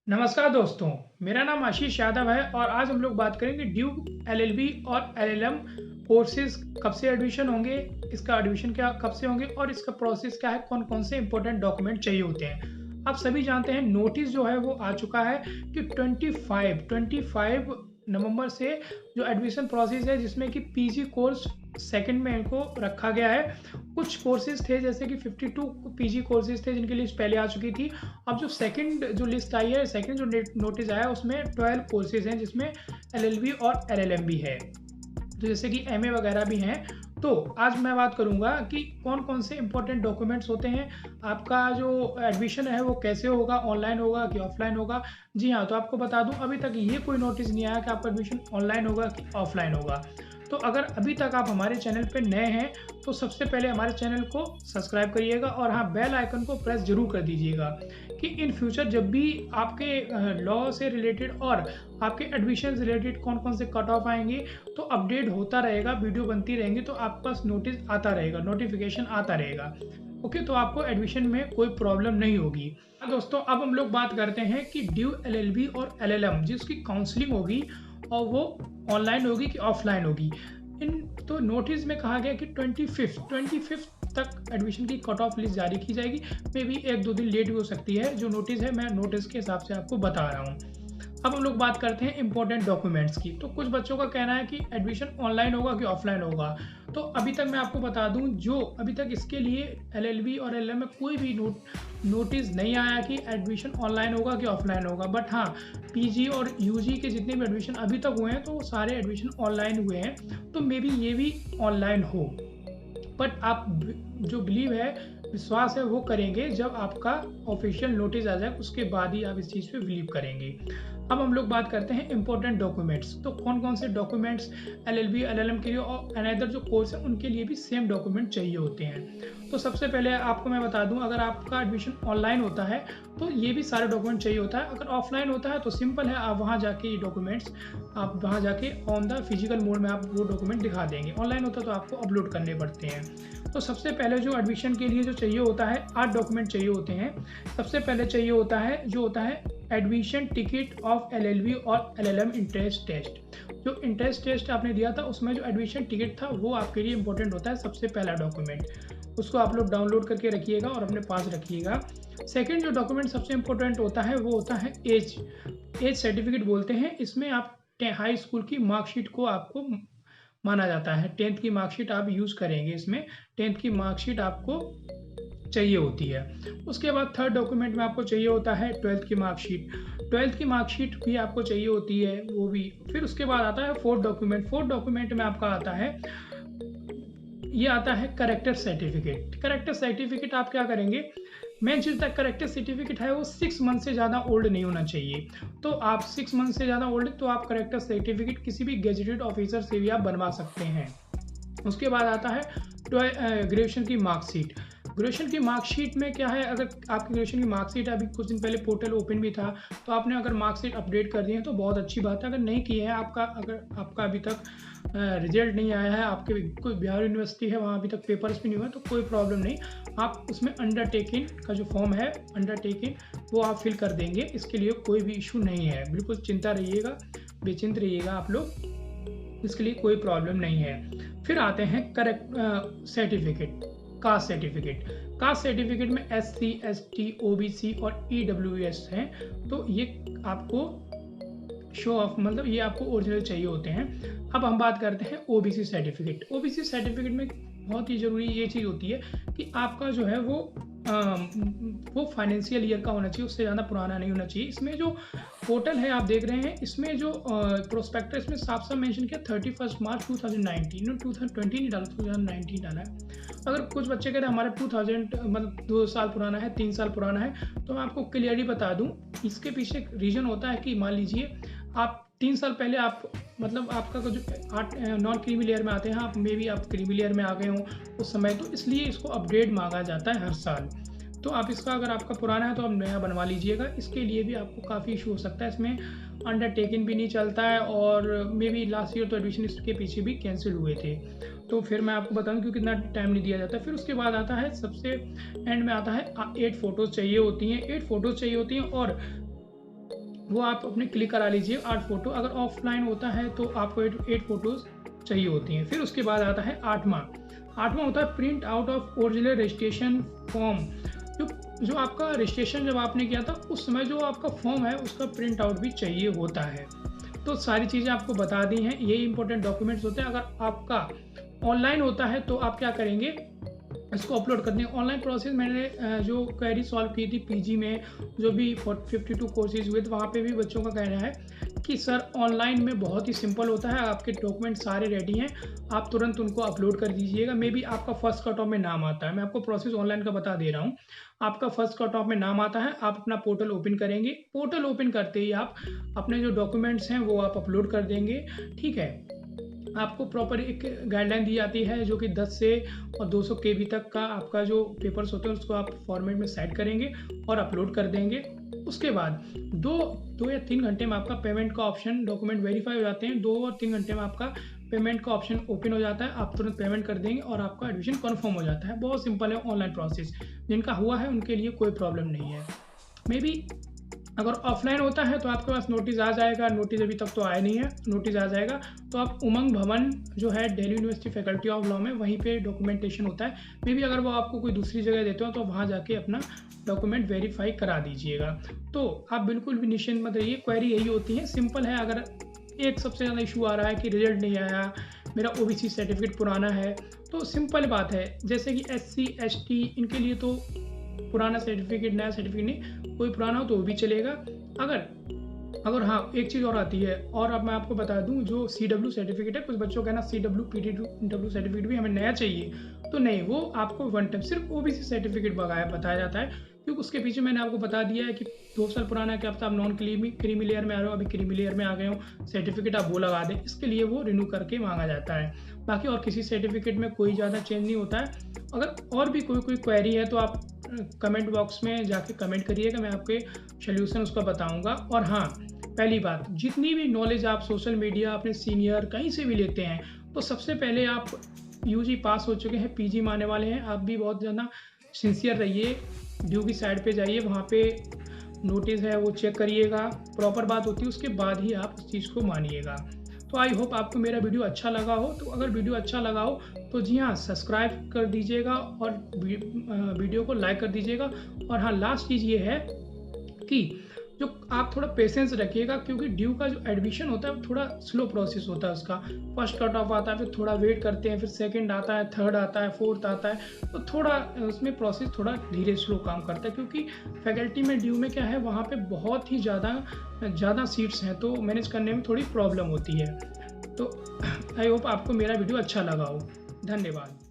नमस्कार दोस्तों, मेरा नाम आशीष यादव है और आज हम लोग बात करेंगे ड्यूक एलएलबी और एलएलएम कोर्सेज कब से एडमिशन होंगे, इसका एडमिशन क्या कब से होंगे और इसका प्रोसेस क्या है, कौन-कौन से इंपॉर्टेंट डॉक्यूमेंट चाहिए होते हैं। आप सभी जानते हैं नोटिस जो है वो आ चुका है कि 25 नवंबर से जो एडमिशन प्रोसेस है जिसमें कि पीजी कोर्स सेकंड में इनको रखा गया है। कुछ कोर्सेज थे जैसे कि 52 पीजी कोर्सेज थे जिनकी लिस्ट पहले आ चुकी थी। अब जो सेकंड जो लिस्ट आई है, सेकंड जो नोटिस आया है उसमें 12 कोर्सेज हैं जिसमें एलएलबी और एलएलएम भी है। तो जैसे कि एमए वगैरह भी हैं। तो आज मैं बात करूँगा कि कौन-कौन से इम्पोर्टेंट डॉक्यूमेंट्स होते हैं, आपका जो एडमिशन है वो कैसे होगा, ऑनलाइन होगा कि ऑफलाइन होगा। जी हाँ, तो आपको बता दूँ अभी तक ये कोई नोटिस नहीं आया कि आपका एडमिशन ऑनलाइन होगा कि ऑफलाइन होगा। तो अगर अभी तक आप हमारे चैनल पे नए हैं, तो सबसे पहले हमारे चैनल को सब्सक्राइब करिएगा और हाँ, बेल आइकन को प्रेस ज़रूर कर दीजिएगा कि इन फ्यूचर जब भी आपके लॉ से रिलेटेड और आपके एडमिशन से रिलेटेड कौन-कौन से कट ऑफ आएँगे, तो अपडेट होता रहेगा, वीडियो बनती रहेंगी, तो आपके पास नोटिस आता रहेगा, नोटिफ़िकेशन आता रहेगा। ओके, तो आपको एडमिशन में कोई प्रॉब्लम नहीं होगी। दोस्तों, अब हम लोग बात करते हैं कि ड्यू एलएलबी और एलएलएम जिसकी काउंसलिंग होगी और वो ऑनलाइन होगी कि ऑफलाइन होगी। इन तो नोटिस में कहा गया कि 25 तक एडमिशन की कट ऑफ लिस्ट जारी की जाएगी। मे बी 1-2 दिन लेट भी हो सकती है। जो नोटिस है मैं नोटिस के हिसाब से आपको बता रहा हूँ। अब हम लोग बात करते हैं इम्पोर्टेंट डॉक्यूमेंट्स की। तो कुछ बच्चों का कहना है कि एडमिशन ऑनलाइन होगा कि ऑफलाइन होगा। तो अभी तक मैं आपको बता दूं, जो अभी तक इसके लिए एलएलबी और एलएलएम में कोई भी नोटिस नहीं आया कि एडमिशन ऑनलाइन होगा कि ऑफलाइन होगा। बट हाँ, पीजी और यूजी के जितने भी एडमिशन अभी तक हुए हैं तो वो सारे एडमिशन ऑनलाइन हुए हैं। तो मे बी ये भी ऑनलाइन हो। बट आप जो बिलीव है, विश्वास है वो करेंगे जब आपका ऑफिशियल नोटिस आ जाए, उसके बाद ही आप इस चीज़ पे बिलीव करेंगे। अब हम लोग बात करते हैं इम्पोर्टेंट डॉक्यूमेंट्स। तो कौन-कौन से डॉक्यूमेंट्स एलएलबी, एलएलएम के लिए और अनदर जो कोर्स है उनके लिए भी सेम डॉक्यूमेंट चाहिए होते हैं। तो सबसे पहले आपको मैं बता दूं, अगर आपका एडमिशन ऑनलाइन होता है तो ये भी सारे डॉक्यूमेंट चाहिए होता है। अगर ऑफलाइन होता है तो सिंपल है, आप वहाँ जाके डॉक्यूमेंट्स आप वहाँ जाके ऑन द फिजिकल मोड में आप वो डॉक्यूमेंट दिखा देंगे। ऑनलाइन होता है तो आपको अपलोड करने पड़ते हैं। तो सबसे पहले जो एडमिशन के लिए जो चाहिए होता है, 8 डॉक्यूमेंट चाहिए होते हैं। सबसे पहले चाहिए होता है जो होता है एडमिशन टिकट ऑफ एलएलबी और एलएलएम इंट्रेंस टेस्ट। जो इंट्रेंस टेस्ट आपने दिया था उसमें जो एडमिशन टिकट था वो आपके लिए इंपॉर्टेंट होता है, सबसे पहला डॉक्यूमेंट। उसको आप लोग डाउनलोड करके रखिएगा और अपने पास रखिएगा। सेकंड जो डॉक्यूमेंट सबसे इंपॉर्टेंट होता है वो होता है एज सर्टिफिकेट बोलते हैं। इसमें आप हाई स्कूल की मार्कशीट को आपको माना जाता है। 10th की मार्कशीट आप यूज़ करेंगे इसमें। 10th की मार्कशीट आपको चाहिए होती है। उसके बाद थर्ड डॉक्यूमेंट में आपको चाहिए होता है 12th की मार्कशीट। 12th की मार्कशीट भी आपको चाहिए होती है, वो भी। फिर उसके बाद आता है फोर्थ डॉक्यूमेंट। फोर्थ डॉक्यूमेंट में आपका आता है, ये आता है करेक्टर सर्टिफिकेट। करेक्टर सर्टिफिकेट आप क्या करेंगे, मेन चीज़ तक करेक्टर सर्टिफिकेट है वो 6 मंथ से ज़्यादा ओल्ड नहीं होना चाहिए। तो आप 6 मंथ से ज़्यादा ओल्ड तो आप करेक्टर सर्टिफिकेट किसी भी गेजेटेड ऑफिसर से भी आप बनवा सकते हैं। उसके बाद आता है ग्रेजुएशन की मार्कशीट। ग्रेजुएशन की मार्कशीट में क्या है, अगर आपकी ग्रेजुएशन की मार्कशीट अभी कुछ दिन पहले पोर्टल ओपन भी था, तो आपने अगर मार्कशीट अपडेट कर दी है तो बहुत अच्छी बात है। अगर नहीं की है अगर आपका अभी तक रिजल्ट नहीं आया है, आपके कोई बिहार यूनिवर्सिटी है वहाँ अभी तक पेपर्स भी नहीं हुए, तो कोई प्रॉब्लम नहीं। आप उसमें अंडरटेकिंग का जो फॉर्म है, अंडरटेकिंग वो आप फिल कर देंगे। इसके लिए कोई भी इशू नहीं है, बिल्कुल चिंता रहिएगा, बेचिंत रहिएगा आप लोग, इसके लिए कोई प्रॉब्लम नहीं है। फिर आते हैं correct certificate, caste certificate. Caste certificate में SC, ST, OBC और EWS हैं। तो ये आपको शो ऑफ, मतलब ये आपको ओरिजिनल चाहिए होते हैं। अब हम बात करते हैं OBC सर्टिफिकेट। OBC सर्टिफिकेट में बहुत ही ज़रूरी ये चीज़ होती है कि आपका जो है वो फाइनेंशियल ईयर का होना चाहिए, उससे ज़्यादा पुराना नहीं होना चाहिए। इसमें जो पोर्टल है आप देख रहे हैं, इसमें जो प्रोस्पेक्टस इसमें साफ-साफ मेंशन किया 31 मार्च 2019, 2020 नहीं डाला, 2019 डाला है। अगर कुछ बच्चे कह रहे हैं हमारा 2000 मतलब 2 साल पुराना है, 3 साल पुराना है, तो मैं आपको क्लियरली बता दूँ, इसके पीछे रीज़न होता है कि मान लीजिए आप 3 साल पहले आप मतलब आपका जो 8 नॉन क्रीमी लेयर में आते हैं, आप मे बी आप क्रीमी लेयर में आ गए हों उस समय, तो इसलिए इसको अपडेट मांगा जाता है हर साल। तो आप इसका अगर आपका पुराना है तो आप नया बनवा लीजिएगा। इसके लिए भी आपको काफ़ी इशू हो सकता है, इसमें अंडरटेकिंग भी नहीं चलता है और मे बी लास्ट ईयर तो एडमिशन इसके पीछे भी कैंसिल हुए थे। तो फिर मैं आपको बताऊँ क्योंकि इतना टाइम नहीं दिया जाता। फिर उसके बाद आता है, सबसे एंड में आता है 8 फ़ोटोज़ चाहिए होती हैं। 8 फ़ोटोज़ चाहिए होती हैं और वो आप अपने क्लिक करा लीजिए 8 फ़ोटो। अगर ऑफलाइन होता है तो आपको 8 फ़ोटोज़ चाहिए होती हैं। फिर उसके बाद आता है 8वां होता है print out of original registration form. जो जो आपका रजिस्ट्रेशन जब आपने किया था उस समय जो आपका फॉर्म है उसका प्रिंट आउट भी चाहिए होता है। तो सारी चीज़ें आपको बता दी हैं, यही इंपॉर्टेंट डॉक्यूमेंट्स होते हैं। अगर आपका ऑनलाइन होता है तो आप क्या करेंगे, इसको अपलोड करते हैं। ऑनलाइन प्रोसेस मैंने जो क्वेरी सॉल्व की थी पीजी में, जो भी 52 कोर्सेज हुए थे, वहाँ पे भी बच्चों का कहना है कि सर ऑनलाइन में बहुत ही सिंपल होता है, आपके डॉक्यूमेंट सारे रेडी हैं, आप तुरंत उनको अपलोड कर दीजिएगा। मे बी आपका फर्स्ट कट ऑफ में नाम आता है, मैं आपको प्रोसेस ऑनलाइन का बता दे रहा हूँ। आपका फर्स्ट कट ऑफ में नाम आता है, आप अपना पोर्टल ओपन करेंगे, पोर्टल ओपन करते ही आप अपने जो डॉक्यूमेंट्स हैं वो आप अपलोड कर देंगे। ठीक है, आपको प्रॉपर एक गाइडलाइन दी जाती है जो कि 10 से और 200 केबी तक का आपका जो पेपर्स होते हैं उसको आप फॉर्मेट में सेट करेंगे और अपलोड कर देंगे। उसके बाद दो या 3 घंटे में आपका पेमेंट का ऑप्शन, डॉक्यूमेंट वेरीफाई हो जाते हैं, 2 और 3 घंटे में आपका पेमेंट का ऑप्शन ओपन हो जाता है, आप तुरंत पेमेंट कर देंगे और आपका एडमिशन कन्फर्म हो जाता है। बहुत सिंपल है ऑनलाइन प्रोसेस, जिनका हुआ है उनके लिए कोई प्रॉब्लम नहीं है। मे बी अगर ऑफलाइन होता है तो आपके पास नोटिस आ जाएगा, नोटिस अभी तक तो आया नहीं है, नोटिस आ जाएगा तो आप उमंग भवन जो है Delhi university faculty of law में, वहीं पे डॉक्यूमेंटेशन होता है। मे बी अगर वो आपको कोई दूसरी जगह देते हो तो वहाँ जाके अपना डॉक्यूमेंट वेरीफाई करा दीजिएगा। तो आप बिल्कुल भी निश्चिंत मत रहिए, क्वेरी यही होती है, सिंपल है। अगर एक सबसे ज़्यादा इशू आ रहा है कि रिजल्ट नहीं आया, मेरा ओबीसी सर्टिफिकेट पुराना है, तो सिंपल बात है, जैसे कि SC ST इनके लिए तो पुराना सर्टिफिकेट नया सर्टिफिकेट नहीं, कोई पुराना हो तो वो भी चलेगा। अगर हाँ, एक चीज़ और आती है, और अब मैं आपको बता दूं, जो CW सर्टिफिकेट है, कुछ बच्चों का ना CW PTW सर्टिफिकेट भी हमें नया चाहिए, तो नहीं, वो आपको वन टाइम सिर्फ OBC सर्टिफिकेट बताया जाता है, क्योंकि उसके पीछे मैंने आपको बता दिया है कि 2 साल पुराना क्या पता आप नॉन क्रीमी लेयर में आ रहे हो, अभी क्रीमी लेयर में आ गए हो, सर्टिफिकेट आप वो लगा दें, इसके लिए वो रिन्यू करके मांगा जाता है। बाकी और किसी सर्टिफिकेट में कोई ज़्यादा चेंज नहीं होता है। अगर और भी कोई क्वेरी है तो आप कमेंट बॉक्स में जाके कमेंट करिएगा, मैं आपके सोल्यूशन उसका बताऊंगा। और हाँ, पहली बात, जितनी भी नॉलेज आप सोशल मीडिया, अपने सीनियर कहीं से भी लेते हैं, तो सबसे पहले आप UG पास हो चुके हैं, PG में आने वाले हैं, आप भी बहुत ज़्यादा सिंसियर रहिए, ड्यू की साइड पे जाइए, वहाँ पे नोटिस है वो चेक करिएगा, प्रॉपर बात होती है, उसके बाद ही आप उस चीज़ को मानिएगा। तो आई होप आपको मेरा वीडियो अच्छा लगा हो। तो अगर वीडियो अच्छा लगा हो तो जी हाँ, सब्सक्राइब कर दीजिएगा और वीडियो को लाइक कर दीजिएगा। और हाँ, लास्ट चीज़ ये है कि जो आप थोड़ा पेशेंस रखिएगा, क्योंकि ड्यू का जो एडमिशन होता है वो थोड़ा स्लो प्रोसेस होता है। उसका फर्स्ट कट ऑफ आता है, फिर थोड़ा वेट करते हैं, फिर सेकंड आता है, थर्ड आता है, फोर्थ आता है, तो थोड़ा उसमें प्रोसेस थोड़ा धीरे स्लो काम करता है, क्योंकि फैकल्टी में ड्यू में क्या है, वहाँ पे बहुत ही ज़्यादा सीट्स हैं, तो मैनेज करने में थोड़ी प्रॉब्लम होती है। तो आई होप आपको मेरा वीडियो अच्छा लगा हो। धन्यवाद।